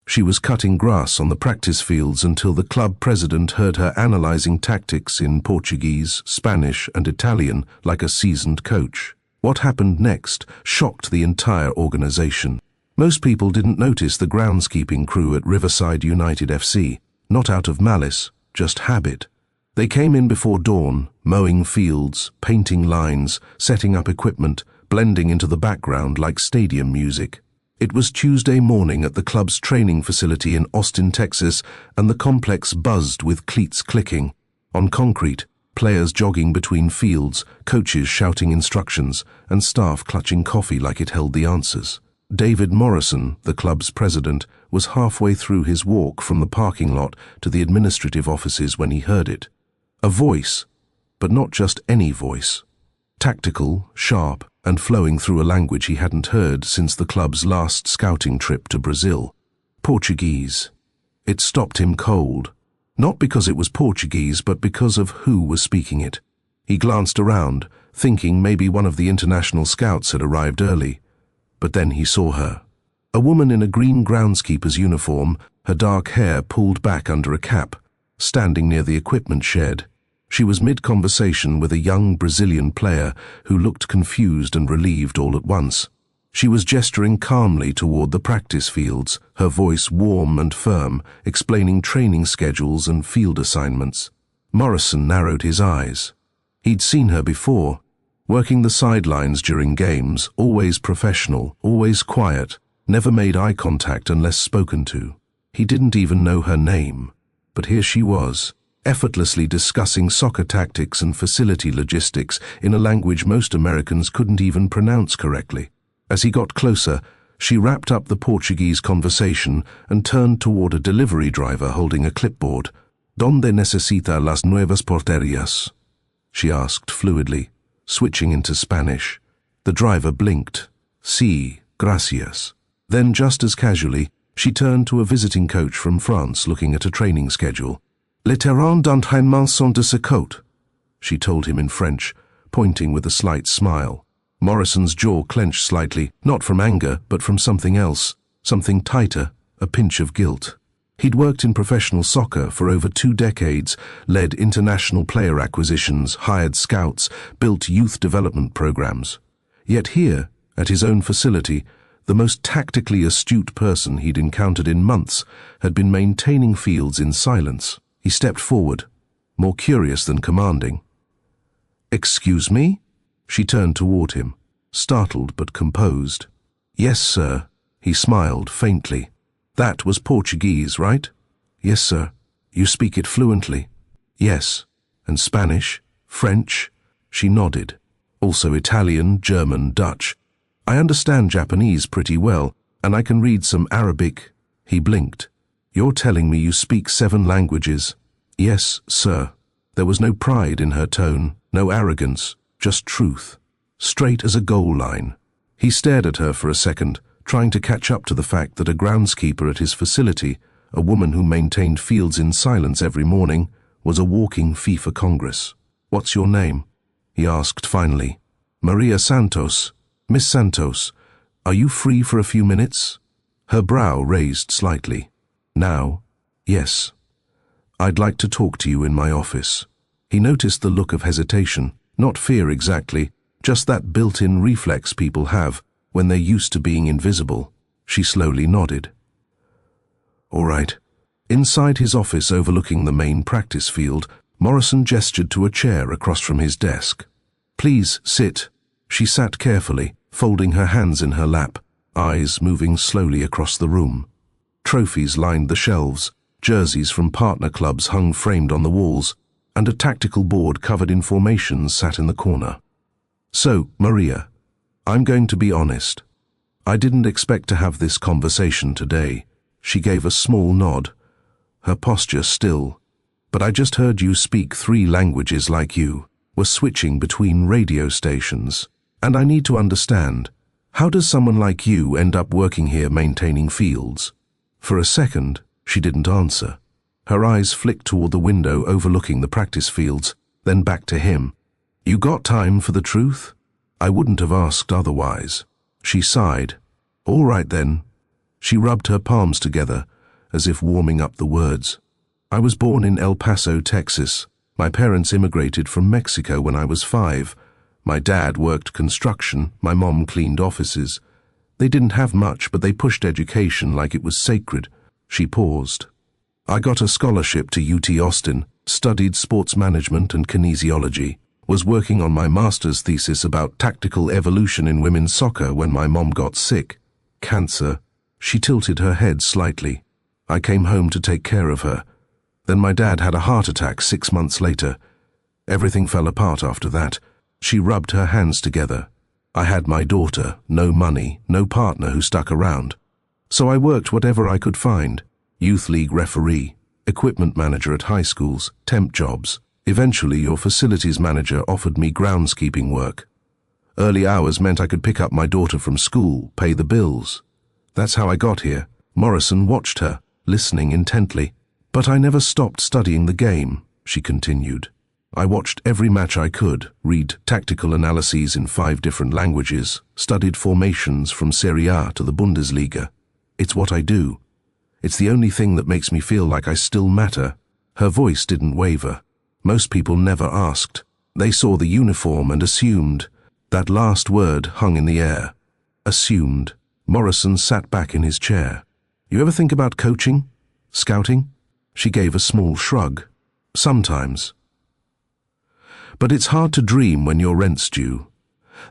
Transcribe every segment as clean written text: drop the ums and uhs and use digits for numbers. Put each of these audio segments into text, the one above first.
She was cutting grass on the practice fields until the club president heard her analyzing tactics in Portuguese, Spanish, and Italian like a seasoned coach. What happened next shocked the entire organization. Most people didn't notice the groundskeeping crew at Riverside United FC, not out of malice, just habit. They came in before dawn, mowing fields, painting lines, setting up equipment, blending into the background like stadium music. It was Tuesday morning at the club's training facility in Austin, Texas, and the complex buzzed with cleats clicking. On concrete, players jogging between fields, coaches shouting instructions, and staff clutching coffee like it held the answers. David Morrison, the club's president, was halfway through his walk from the parking lot to the administrative offices when he heard it. A voice, but not just any voice. Tactical, sharp, and flowing through a language he hadn't heard since the club's last scouting trip to Brazil. Portuguese. It stopped him cold. Not because it was Portuguese, but because of who was speaking it. He glanced around, thinking maybe one of the international scouts had arrived early. But then he saw her. A woman in a green groundskeeper's uniform, her dark hair pulled back under a cap, standing near the equipment shed. She was mid-conversation with a young Brazilian player who looked confused and relieved all at once. She was gesturing calmly toward the practice fields, her voice warm and firm, explaining training schedules and field assignments. Morrison narrowed his eyes. He'd seen her before, working the sidelines during games, always professional, always quiet, never made eye contact unless spoken to. He didn't even know her name. But here she was, effortlessly discussing soccer tactics and facility logistics in a language most Americans couldn't even pronounce correctly. As he got closer, she wrapped up the Portuguese conversation and turned toward a delivery driver holding a clipboard. "Donde necesita las nuevas porterías?" she asked fluidly, switching into Spanish. The driver blinked. "Sí, gracias." Then, just as casually, she turned to a visiting coach from France looking at a training schedule. "Les terrains d'entraînement sont de ce côté," she told him in French, pointing with a slight smile. Morrison's jaw clenched slightly, not from anger, but from something else, something tighter, a pinch of guilt. He'd worked in professional soccer for over 2 decades, led international player acquisitions, hired scouts, built youth development programs. Yet here, at his own facility, the most tactically astute person he'd encountered in months had been maintaining fields in silence. He stepped forward, more curious than commanding. "Excuse me?" She turned toward him, startled but composed. "Yes, sir." He smiled faintly. "That was Portuguese, right?" "Yes, sir." "You speak it fluently?" "Yes." "And Spanish? French?" She nodded. "Also Italian, German, Dutch. I understand Japanese pretty well, and I can read some Arabic." He blinked. "You're telling me you speak 7 languages?" "Yes, sir." There was no pride in her tone, no arrogance, just truth, straight as a goal line. He stared at her for a second, trying to catch up to the fact that a groundskeeper at his facility, a woman who maintained fields in silence every morning, was a walking FIFA Congress. "What's your name?" he asked finally. "Maria Santos. Miss Santos, are you free for a few minutes?" Her brow raised slightly. "Now, yes. I'd like to talk to you in my office." He noticed the look of hesitation, not fear exactly, just that built-in reflex people have when they're used to being invisible. She slowly nodded. "All right." Inside his office overlooking the main practice field, Morrison gestured to a chair across from his desk. "Please sit." She sat carefully, folding her hands in her lap, eyes moving slowly across the room. Trophies lined the shelves, jerseys from partner clubs hung framed on the walls, and a tactical board covered in formations sat in the corner. "So, Maria, I'm going to be honest. I didn't expect to have this conversation today." She gave a small nod, her posture still. "But I just heard you speak 3 languages like you, were switching between radio stations. And I need to understand, how does someone like you end up working here maintaining fields?" For a second, she didn't answer. Her eyes flicked toward the window overlooking the practice fields, then back to him. "You got time for the truth? I wouldn't have asked otherwise." She sighed. "All right then." She rubbed her palms together, as if warming up the words. I was born in El Paso, Texas. My parents immigrated from Mexico when I was 5. My dad worked construction, my mom cleaned offices. They didn't have much, but they pushed education like it was sacred. She paused. I got a scholarship to UT Austin, studied sports management and kinesiology, was working on my master's thesis about tactical evolution in women's soccer when my mom got sick. Cancer. She tilted her head slightly. I came home to take care of her. Then my dad had a heart attack 6 months later. Everything fell apart after that. She rubbed her hands together. I had my daughter, no money, no partner who stuck around. So I worked whatever I could find. Youth league referee, equipment manager at high schools, temp jobs. Eventually, your facilities manager offered me groundskeeping work. Early hours meant I could pick up my daughter from school, pay the bills. That's how I got here. Morrison watched her, listening intently. But I never stopped studying the game, she continued. I watched every match I could, read tactical analyses in 5 different languages, studied formations from Serie A to the Bundesliga. It's what I do. It's the only thing that makes me feel like I still matter. Her voice didn't waver. Most people never asked. They saw the uniform and assumed. That last word hung in the air. Assumed. Morrison sat back in his chair. You ever think about coaching? Scouting? She gave a small shrug. Sometimes. But it's hard to dream when your rent's due.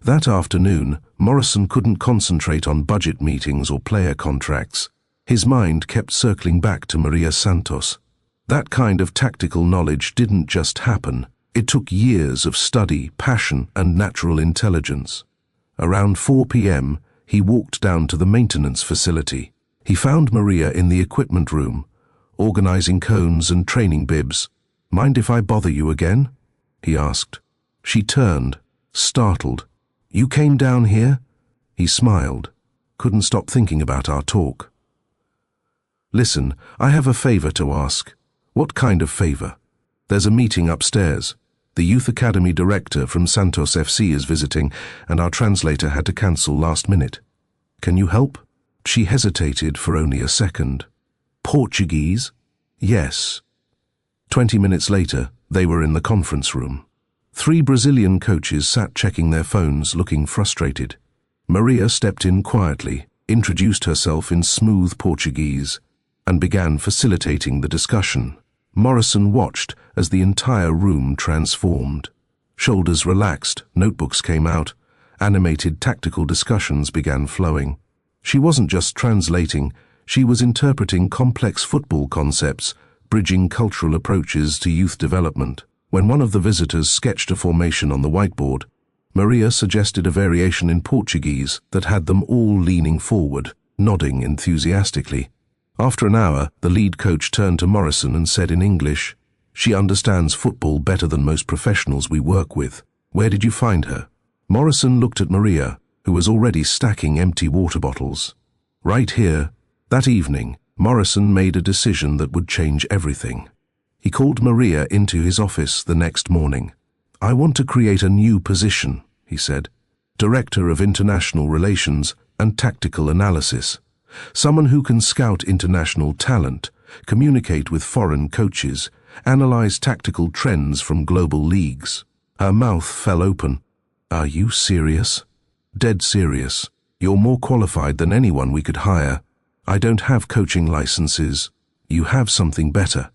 That afternoon, Morrison couldn't concentrate on budget meetings or player contracts. His mind kept circling back to Maria Santos. That kind of tactical knowledge didn't just happen. It took years of study, passion, and natural intelligence. Around 4 p.m., he walked down to the maintenance facility. He found Maria in the equipment room, organizing cones and training bibs. Mind if I bother you again? He asked. She turned, startled. You came down here? He smiled. Couldn't stop thinking about our talk. Listen, I have a favor to ask. What kind of favor? There's a meeting upstairs. The Youth Academy director from Santos FC is visiting, and our translator had to cancel last minute. Can you help? She hesitated for only a second. Portuguese? Yes. 20 minutes later, they were in the conference room. 3 Brazilian coaches sat checking their phones, looking frustrated. Maria stepped in quietly, introduced herself in smooth Portuguese, and began facilitating the discussion. Morrison watched as the entire room transformed. Shoulders relaxed, notebooks came out, animated tactical discussions began flowing. She wasn't just translating, she was interpreting complex football concepts, bridging cultural approaches to youth development. When one of the visitors sketched a formation on the whiteboard, Maria suggested a variation in Portuguese that had them all leaning forward, nodding enthusiastically. After an hour, the lead coach turned to Morrison and said in English, "She understands football better than most professionals we work with. Where did you find her?" Morrison looked at Maria, who was already stacking empty water bottles. Right here. That evening, Morrison made a decision that would change everything. He called Maria into his office the next morning. "I want to create a new position," he said. "Director of International Relations and Tactical Analysis. Someone who can scout international talent, communicate with foreign coaches, analyze tactical trends from global leagues." Her mouth fell open. "Are you serious?" "Dead serious. You're more qualified than anyone we could hire. I don't have coaching licenses. You have something better.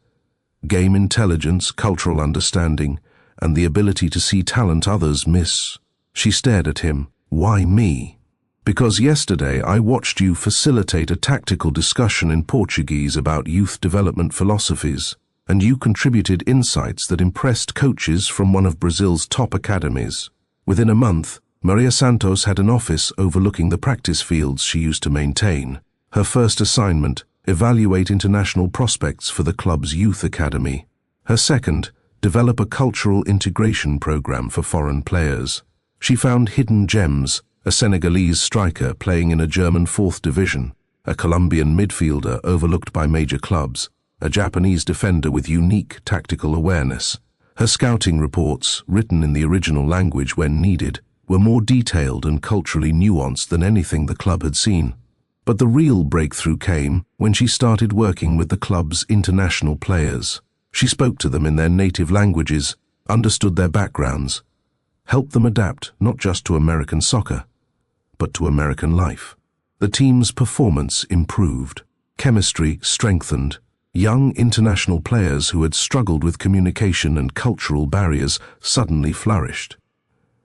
Game intelligence, cultural understanding, and the ability to see talent others miss." She stared at him. "Why me?" "Because yesterday I watched you facilitate a tactical discussion in Portuguese about youth development philosophies, and you contributed insights that impressed coaches from one of Brazil's top academies. Within a month, Maria Santos had an office overlooking the practice fields she used to maintain. Her first assignment, evaluate international prospects for the club's youth academy. Her second, develop a cultural integration program for foreign players. She found hidden gems, a Senegalese striker playing in a German 4th division, a Colombian midfielder overlooked by major clubs, a Japanese defender with unique tactical awareness. Her scouting reports, written in the original language when needed, were more detailed and culturally nuanced than anything the club had seen. But the real breakthrough came when she started working with the club's international players. She spoke to them in their native languages, understood their backgrounds, helped them adapt not just to American soccer, but to American life. The team's performance improved, chemistry strengthened. Young international players who had struggled with communication and cultural barriers suddenly flourished.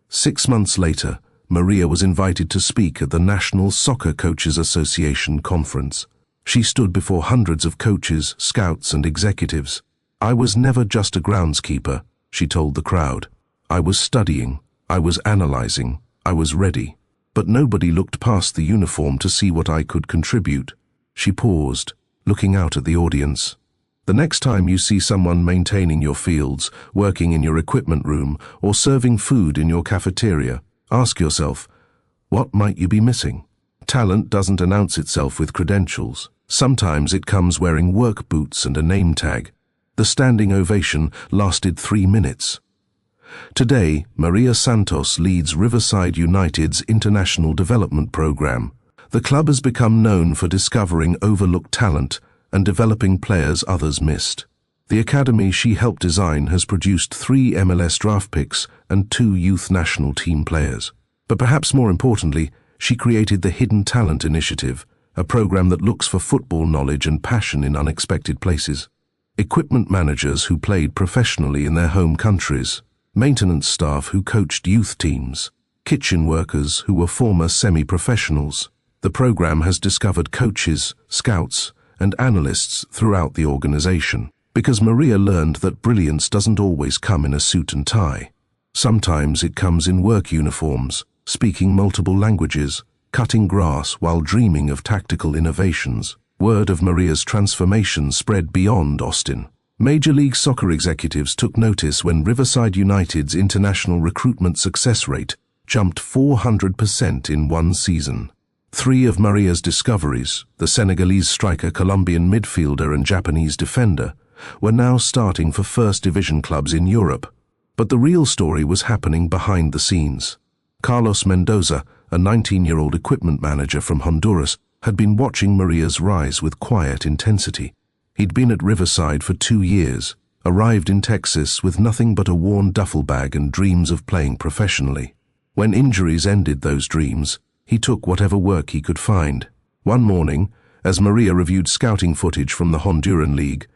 6 months later, Maria was invited to speak at the National Soccer Coaches Association conference. She stood before hundreds of coaches, scouts, and executives. "I was never just a groundskeeper," she told the crowd. "I was studying, I was analyzing, I was ready. But nobody looked past the uniform to see what I could contribute." She paused, looking out at the audience. The next time you see someone maintaining your fields, working in your equipment room, or serving food in your cafeteria, ask yourself, what might you be missing? Talent doesn't announce itself with credentials. Sometimes it comes wearing work boots and a name tag. The standing ovation lasted 3 minutes. Today, Maria Santos leads Riverside United's International Development Program. The club has become known for discovering overlooked talent and developing players others missed. The academy she helped design has produced 3 MLS draft picks and 2 youth national team players. But perhaps more importantly, she created the Hidden Talent Initiative, a program that looks for football knowledge and passion in unexpected places. Equipment managers who played professionally in their home countries, maintenance staff who coached youth teams, kitchen workers who were former semi-professionals. The program has discovered coaches, scouts, and analysts throughout the organization, because Maria learned that brilliance doesn't always come in a suit and tie. Sometimes it comes in work uniforms, speaking multiple languages, cutting grass while dreaming of tactical innovations. Word of Maria's transformation spread beyond Austin. Major League Soccer executives took notice when Riverside United's international recruitment success rate jumped 400% in 1 season. 3 of Maria's discoveries, the Senegalese striker, Colombian midfielder, and Japanese defender, were now starting for first division clubs in Europe. But the real story was happening behind the scenes. Carlos Mendoza, a 19-year-old equipment manager from Honduras, had been watching Maria's rise with quiet intensity. He'd been at Riverside for 2 years, arrived in Texas with nothing but a worn duffel bag and dreams of playing professionally. When injuries ended those dreams, he took whatever work he could find. One morning, as Maria reviewed scouting footage from the Honduran League,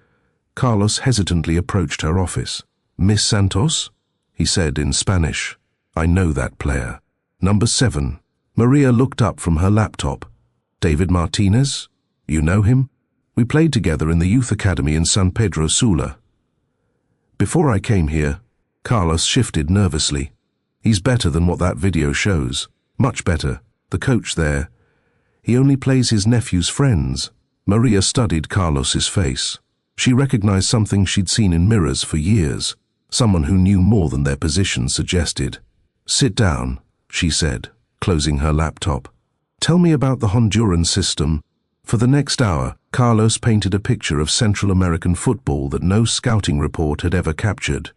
Carlos hesitantly approached her office. "Miss Santos?" he said in Spanish. "I know that player. Number 7. Maria looked up from her laptop. "David Martinez? You know him? We played together in the youth academy in San Pedro Sula." "Before I came here," Carlos shifted nervously. "He's better than what that video shows. Much better. The coach there. He only plays his nephew's friends." Maria studied Carlos's face. She recognized something she'd seen in mirrors for years. Someone who knew more than their position suggested. "Sit down," she said, closing her laptop. "Tell me about the Honduran system." For the next hour, Carlos painted a picture of Central American football that no scouting report had ever captured.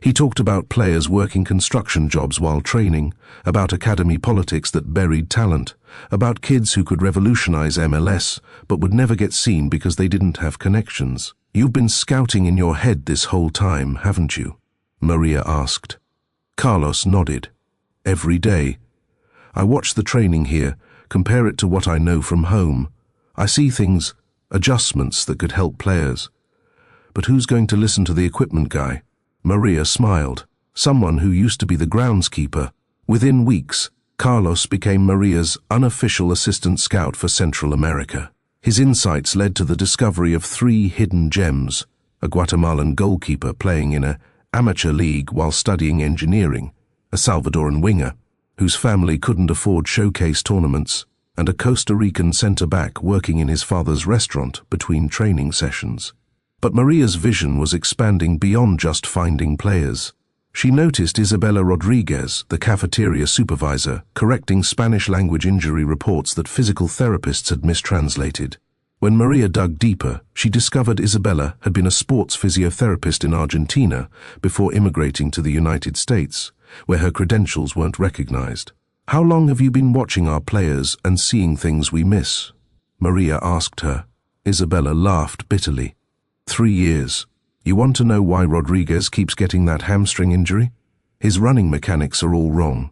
He talked about players working construction jobs while training, about academy politics that buried talent, about kids who could revolutionize MLS but would never get seen because they didn't have connections. "You've been scouting in your head this whole time, haven't you?" Maria asked. Carlos nodded. "Every day. I watch the training here, compare it to what I know from home. I see things, adjustments that could help players. But who's going to listen to the equipment guy?" Maria smiled. "Someone who used to be the groundskeeper." Within weeks, Carlos became Maria's unofficial assistant scout for Central America. His insights led to the discovery of 3 hidden gems: a Guatemalan goalkeeper playing in an amateur league while studying engineering, a Salvadoran winger whose family couldn't afford showcase tournaments, and a Costa Rican centre-back working in his father's restaurant between training sessions. But Maria's vision was expanding beyond just finding players. She noticed Isabella Rodriguez, the cafeteria supervisor, correcting Spanish-language injury reports that physical therapists had mistranslated. When Maria dug deeper, she discovered Isabella had been a sports physiotherapist in Argentina before immigrating to the United States, where her credentials weren't recognized. "How long have you been watching our players and seeing things we miss?" Maria asked her. Isabella laughed bitterly. 3 years. You want to know why Rodriguez keeps getting that hamstring injury? His running mechanics are all wrong.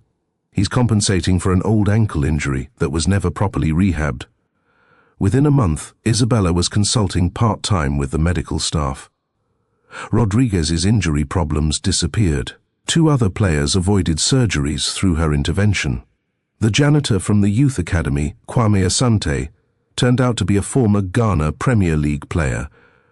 He's compensating for an old ankle injury that was never properly rehabbed. Within a month, Isabella was consulting part-time with the medical staff. Rodriguez's injury problems disappeared. 2 other players avoided surgeries through her intervention. The janitor from the youth academy, Kwame Asante, turned out to be a former Ghana Premier League player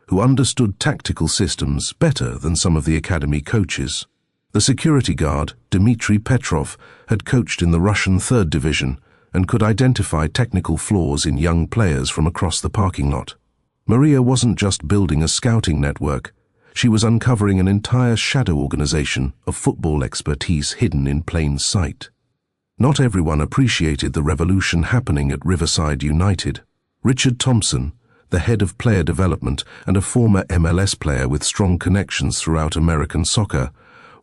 who understood tactical systems better than some of the academy coaches. The security guard, Dmitry Petrov, had coached in the Russian 3rd Division and could identify technical flaws in young players from across the parking lot. Maria wasn't just building a scouting network, she was uncovering an entire shadow organization of football expertise hidden in plain sight. Not everyone appreciated the revolution happening at Riverside United. Richard Thompson, the head of player development and a former MLS player with strong connections throughout American soccer,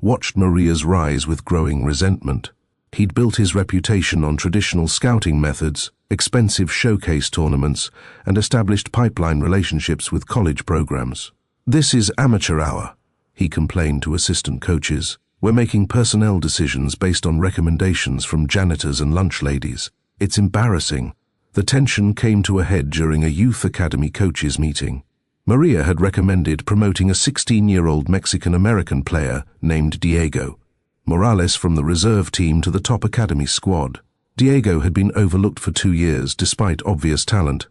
watched Maria's rise with growing resentment. He'd built his reputation on traditional scouting methods, expensive showcase tournaments, and established pipeline relationships with college programs. "This is amateur hour," he complained to assistant coaches. "We're making personnel decisions based on recommendations from janitors and lunch ladies. It's embarrassing." The tension came to a head during a youth academy coaches meeting. Maria had recommended promoting a 16-year-old Mexican-American player named Diego Morales from the reserve team to the top academy squad. Diego had been overlooked for 2 years despite obvious talent.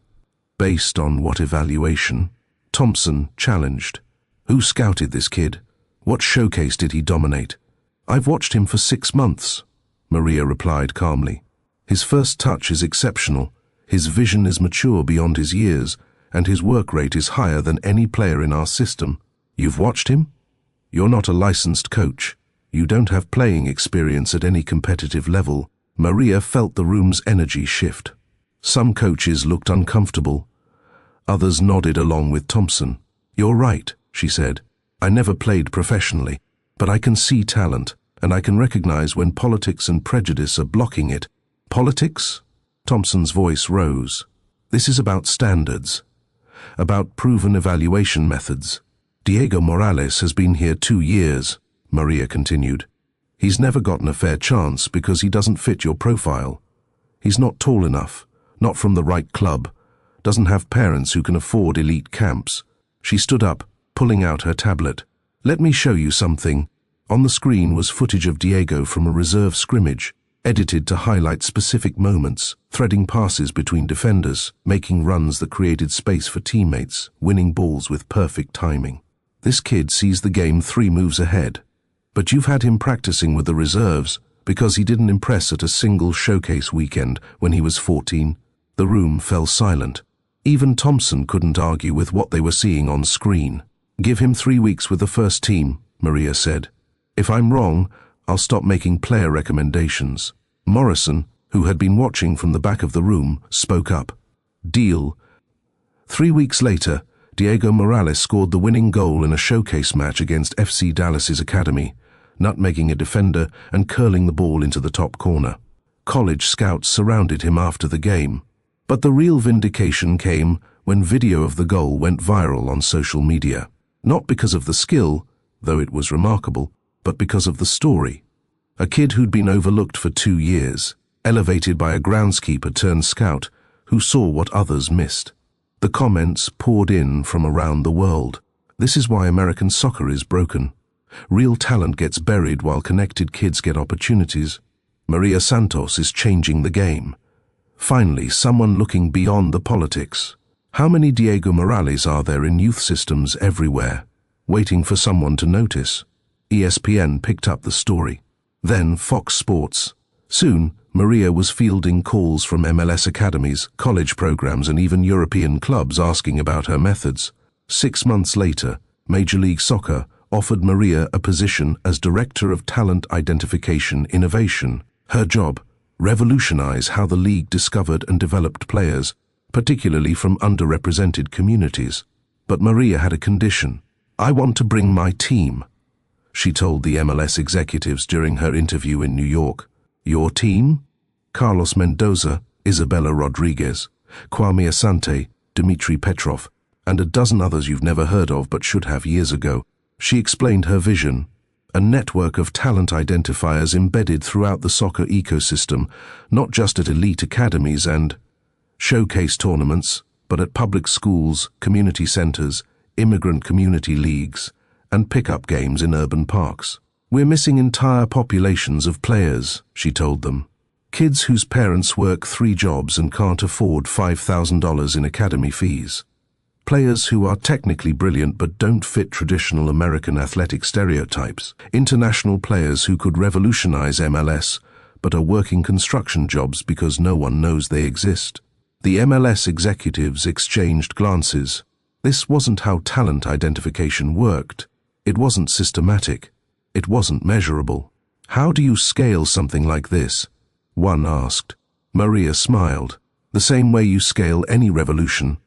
Based on what evaluation? Thompson challenged. "Who scouted this kid? What showcase did he dominate?" "I've watched him for 6 months," Maria replied calmly. "His first touch is exceptional, his vision is mature beyond his years, and his work rate is higher than any player in our system." "You've watched him? You're not a licensed coach. You don't have playing experience at any competitive level." Maria felt the room's energy shift. Some coaches looked uncomfortable. Others nodded along with Thompson. "You're right," she said. "I never played professionally, but I can see talent, and I can recognize when politics and prejudice are blocking it." "Politics?" Thompson's voice rose. "This is about standards, about proven evaluation methods. Diego Morales has been here 2 years, Maria continued. He's never gotten a fair chance because he doesn't fit your profile. He's not tall enough, not from the right club, doesn't have parents who can afford elite camps." She stood up, pulling out her tablet. "Let me show you something." On the screen was footage of Diego from a reserve scrimmage, edited to highlight specific moments, threading passes between defenders, making runs that created space for teammates, winning balls with perfect timing. "This kid sees the game 3 moves ahead. But you've had him practicing with the reserves because he didn't impress at a single showcase weekend when he was 14. The room fell silent. Even Thompson couldn't argue with what they were seeing on screen. "Give him 3 weeks with the first team," Maria said. "If I'm wrong, I'll stop making player recommendations." Morrison, who had been watching from the back of the room, spoke up. "Deal." 3 weeks later, Diego Morales scored the winning goal in a showcase match against FC Dallas's academy, nutmegging a defender and curling the ball into the top corner. College scouts surrounded him after the game. But the real vindication came when video of the goal went viral on social media. Not because of the skill, though it was remarkable, but because of the story. A kid who'd been overlooked for 2 years, elevated by a groundskeeper turned scout, who saw what others missed. The comments poured in from around the world. "This is why American soccer is broken. Real talent gets buried while connected kids get opportunities. Maria Santos is changing the game." Finally, someone looking beyond the politics. How many Diego Morales are there in youth systems everywhere, waiting for someone to notice? ESPN picked up the story. Then Fox Sports. Soon, Maria was fielding calls from MLS academies, college programs, and even European clubs asking about her methods. 6 months later, Major League Soccer offered Maria a position as Director of Talent Identification Innovation. Her job, revolutionize how the league discovered and developed players, particularly from underrepresented communities. But Maria had a condition. "I want to bring my team," she told the MLS executives during her interview in New York. "Your team?" Carlos Mendoza, Isabella Rodriguez, Kwame Asante, Dmitry Petrov, and a dozen others you've never heard of but should have years ago. She explained her vision, a network of talent identifiers embedded throughout the soccer ecosystem, not just at elite academies and showcase tournaments, but at public schools, community centers, immigrant community leagues, and pickup games in urban parks. We're missing entire populations of players, she told them. Kids whose parents work 3 jobs and can't afford $5,000 in academy fees. Players who are technically brilliant but don't fit traditional American athletic stereotypes. International players who could revolutionize MLS but are working construction jobs because no one knows they exist. The MLS executives exchanged glances. This wasn't how talent identification worked. It wasn't systematic. It wasn't measurable. How do you scale something like this? One asked. Maria smiled. The same way you scale any revolution.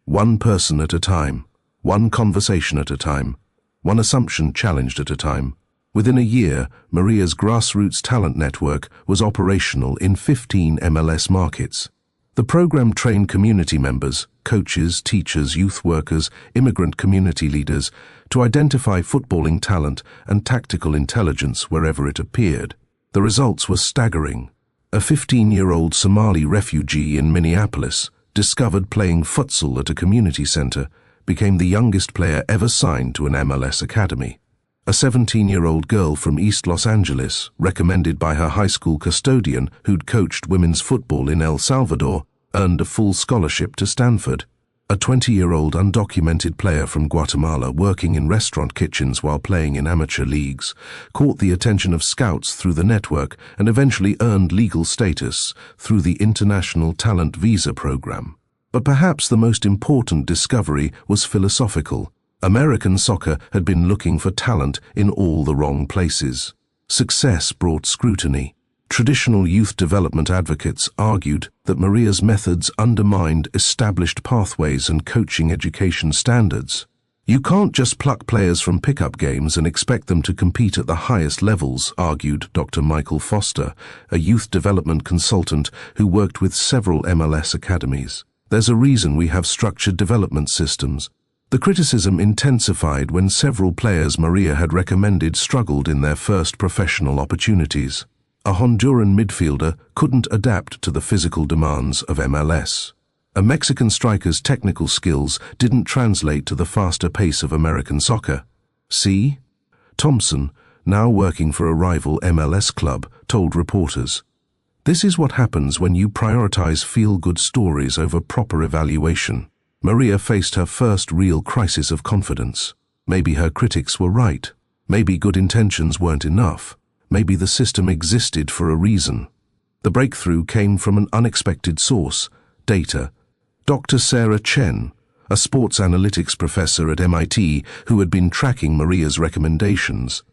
One person at a time. One conversation at a time. One assumption challenged at a time. Within a year, Maria's grassroots talent network was operational in 15 MLS markets. The program trained community members, coaches, teachers, youth workers, immigrant community leaders to identify footballing talent and tactical intelligence wherever it appeared. The results were staggering. A 15-year-old Somali refugee in Minneapolis, discovered playing futsal at a community center, became the youngest player ever signed to an MLS academy. A 17-year-old girl from East Los Angeles, recommended by her high school custodian who'd coached women's football in El Salvador, earned a full scholarship to Stanford. A 20-year-old undocumented player from Guatemala working in restaurant kitchens while playing in amateur leagues caught the attention of scouts through the network and eventually earned legal status through the International Talent Visa program. But perhaps the most important discovery was philosophical. American soccer had been looking for talent in all the wrong places. Success brought scrutiny. Traditional youth development advocates argued that Maria's methods undermined established pathways and coaching education standards. You can't just pluck players from pickup games and expect them to compete at the highest levels, argued Dr. Michael Foster, a youth development consultant who worked with several MLS academies. There's a reason we have structured development systems. The criticism intensified when several players Maria had recommended struggled in their first professional opportunities. A Honduran midfielder couldn't adapt to the physical demands of MLS. A Mexican striker's technical skills didn't translate to the faster pace of American soccer. See? Thompson, now working for a rival MLS club, told reporters. This is what happens when you prioritize feel-good stories over proper evaluation. Maria faced her first real crisis of confidence. Maybe her critics were right. Maybe good intentions weren't enough. Maybe the system existed for a reason. The breakthrough came from an unexpected source, data. Dr. Sarah Chen, a sports analytics professor at MIT who had been tracking Maria's recommendations,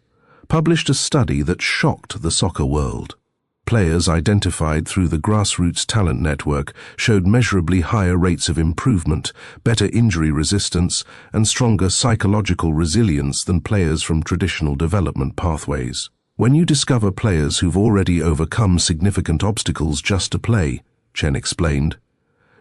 published a study that shocked the soccer world. Players identified through the grassroots talent network showed measurably higher rates of improvement, better injury resistance, and stronger psychological resilience than players from traditional development pathways. When you discover players who've already overcome significant obstacles just to play, Chen explained,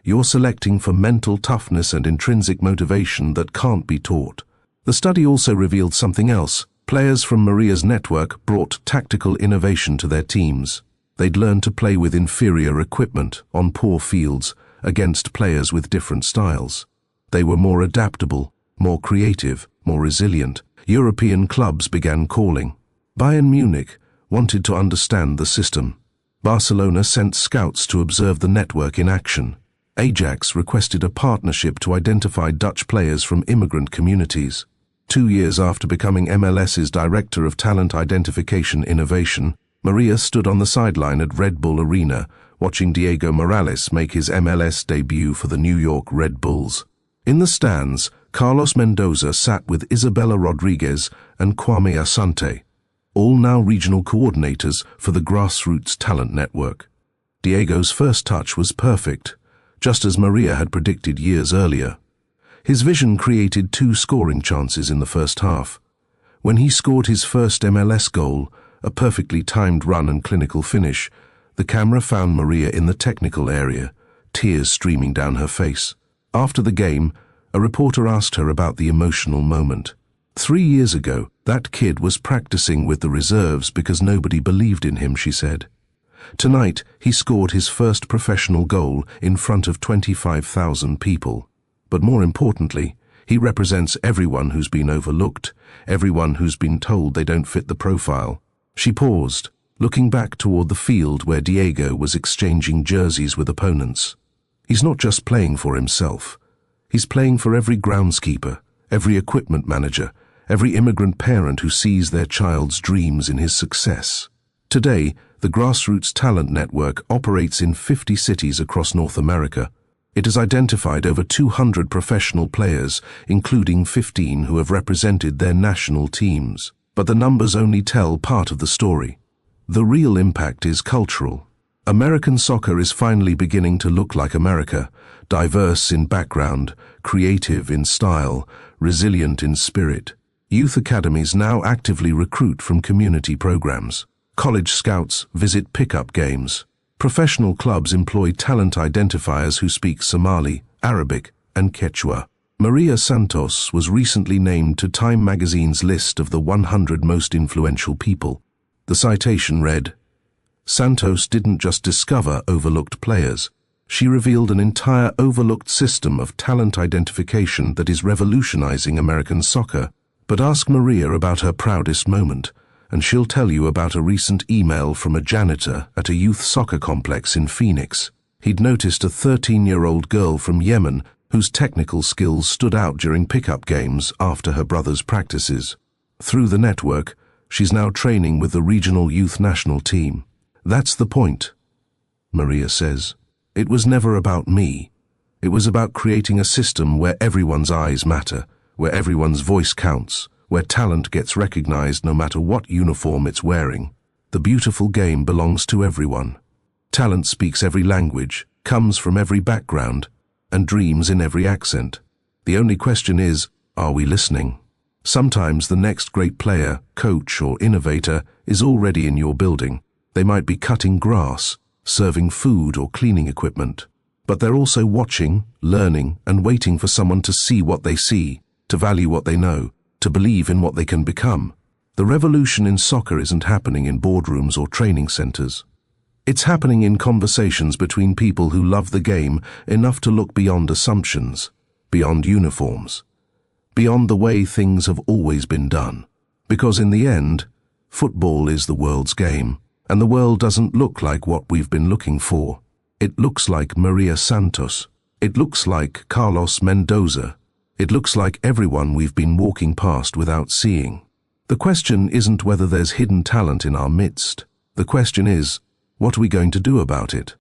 you're selecting for mental toughness and intrinsic motivation that can't be taught. The study also revealed something else. Players from Maria's network brought tactical innovation to their teams. They'd learned to play with inferior equipment, on poor fields, against players with different styles. They were more adaptable, more creative, more resilient. European clubs began calling. Bayern Munich wanted to understand the system. Barcelona sent scouts to observe the network in action. Ajax requested a partnership to identify Dutch players from immigrant communities. 2 years after becoming MLS's Director of Talent Identification Innovation, Maria stood on the sideline at Red Bull Arena, watching Diego Morales make his MLS debut for the New York Red Bulls. In the stands, Carlos Mendoza sat with Isabella Rodriguez and Kwame Asante, all now regional coordinators for the Grassroots Talent Network. Diego's first touch was perfect, just as Maria had predicted years earlier. His vision created 2 scoring chances in the first half. When he scored his first MLS goal, a perfectly timed run and clinical finish, the camera found Maria in the technical area, tears streaming down her face. After the game, a reporter asked her about the emotional moment. 3 years ago, that kid was practicing with the reserves because nobody believed in him, she said. Tonight, he scored his first professional goal in front of 25,000 people. But more importantly, he represents everyone who's been overlooked, everyone who's been told they don't fit the profile. She paused, looking back toward the field where Diego was exchanging jerseys with opponents. He's not just playing for himself. He's playing for every groundskeeper, every equipment manager, every immigrant parent who sees their child's dreams in his success. Today, the Grassroots Talent Network operates in 50 cities across North America. It has identified over 200 professional players, including 15 who have represented their national teams. But the numbers only tell part of the story. The real impact is cultural. American soccer is finally beginning to look like America, diverse in background, creative in style, resilient in spirit. Youth academies now actively recruit from community programs. College scouts visit pickup games. Professional clubs employ talent identifiers who speak Somali, Arabic, and Quechua. Maria Santos was recently named to Time magazine's list of the 100 most influential people. The citation read, "Santos didn't just discover overlooked players. She revealed an entire overlooked system of talent identification that is revolutionizing American soccer. But ask Maria about her proudest moment, and she'll tell you about a recent email from a janitor at a youth soccer complex in Phoenix. He'd noticed a 13-year-old girl from Yemen whose technical skills stood out during pickup games after her brother's practices. Through the network, she's now training with the regional youth national team. That's the point," Maria says. "It was never about me. It was about creating a system where everyone's eyes matter, where everyone's voice counts, where talent gets recognized no matter what uniform it's wearing. The beautiful game belongs to everyone. Talent speaks every language, comes from every background, and dreams in every accent. The only question is, are we listening?" Sometimes the next great player, coach, or innovator is already in your building. They might be cutting grass, serving food, or cleaning equipment. But they're also watching, learning, and waiting for someone to see what they see, to value what they know, to believe in what they can become. The revolution in soccer isn't happening in boardrooms or training centers. It's happening in conversations between people who love the game enough to look beyond assumptions, beyond uniforms, beyond the way things have always been done. Because in the end, football is the world's game, and the world doesn't look like what we've been looking for. It looks like Maria Santos. It looks like Carlos Mendoza. It looks like everyone we've been walking past without seeing. The question isn't whether there's hidden talent in our midst. The question is, what are we going to do about it?